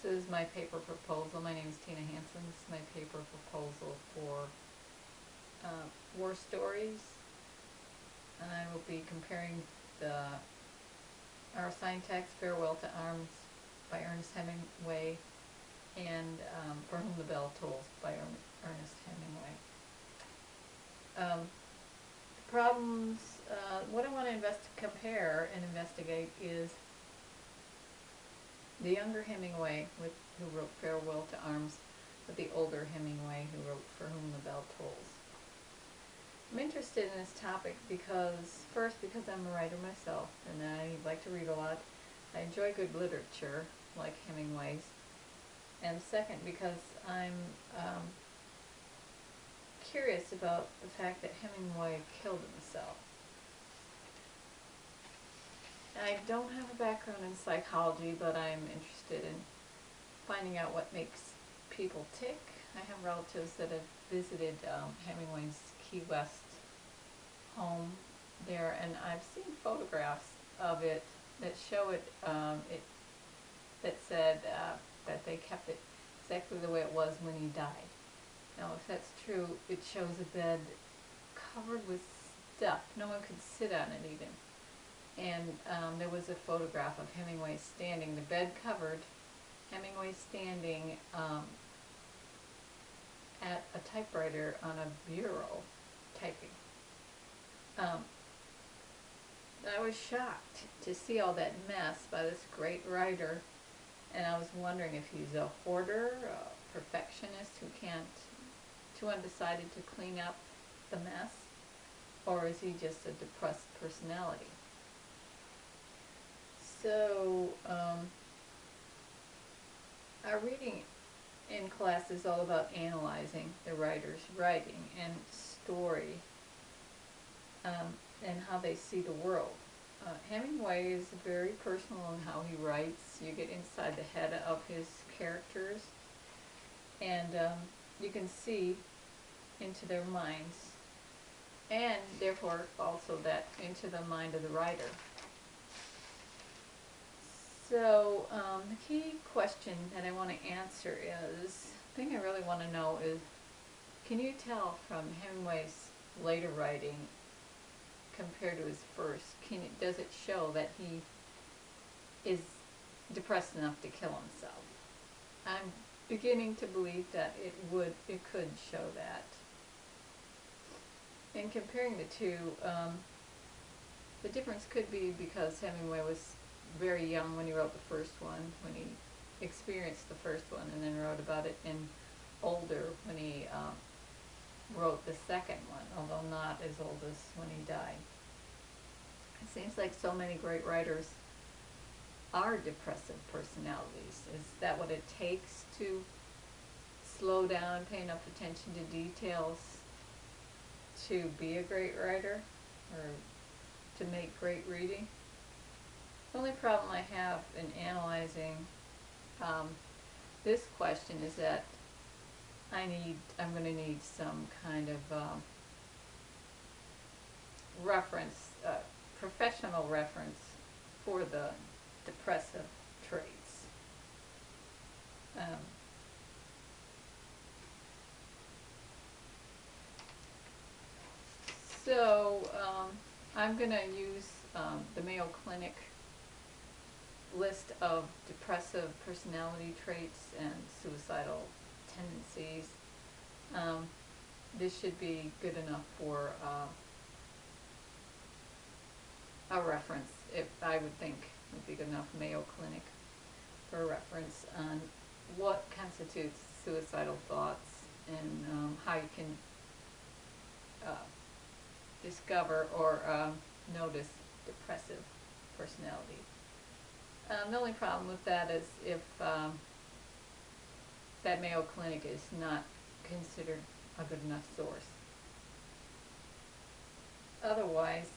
is my paper proposal. My name is Tina Hansen. This is my paper proposal for war stories. And I will be comparing the Our Assigned Text, Farewell to Arms by Ernest Hemingway, and For Whom the Bell Tolls by Ernest Hemingway. Problems, what I want to compare and investigate is the younger Hemingway who wrote Farewell to Arms with the older Hemingway who wrote For Whom the Bell Tolls. I'm interested in this topic because I'm a writer myself and I like to read a lot. I enjoy good literature like Hemingway's. And second, because I'm curious about the fact that Hemingway killed himself. I don't have a background in psychology, but I'm interested in finding out what makes people tick. I have relatives that have visited Hemingway's Key West home there, and I've seen photographs of it that show it, that said that they kept it exactly the way it was when he died. Now, if that's true, it shows a bed covered with stuff. No one could sit on it even. And there was a photograph of Hemingway standing, the bed covered, Hemingway standing at a typewriter on a bureau typing. I was shocked to see all that mess by this great writer, and I was wondering if he's a hoarder, a perfectionist who can't, too undecided to clean up the mess, or is he just a depressed personality? So, our reading in class is all about analyzing the writer's writing and story, and how they see the world. Hemingway is very personal in how he writes. You get inside the head of his characters, and you can see into their minds, and therefore also that into the mind of the writer. So the key question that I want to answer is, the thing I really want to know is, can you tell from Hemingway's later writing compared to his first, does it show that he is depressed enough to kill himself? I'm beginning to believe that it could show that. In comparing the two, the difference could be because Hemingway was very young when he wrote the first one, when he experienced the first one, and then wrote about it in older when he wrote the second one, although not as old as when he died. It seems like so many great writers are depressive personalities. Is that what it takes to slow down, pay enough attention to details to be a great writer or to make great reading? The only problem I have in analyzing this question is that I'm going to need some kind of reference, professional reference for the depressive traits. I'm going to use the Mayo Clinic list of depressive personality traits and suicidal tendencies. This should be good enough for a reference, if I would think would be good enough, Mayo Clinic, for a reference on what constitutes suicidal thoughts and how you can discover or notice depressive personality. The only problem with that is if that Mayo Clinic is not considered a good enough source. Otherwise,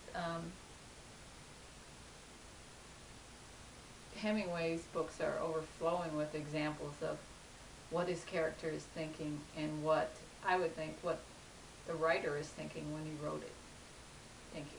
Hemingway's books are overflowing with examples of what his character is thinking and what I would think what the writer is thinking when he wrote it. Thank you.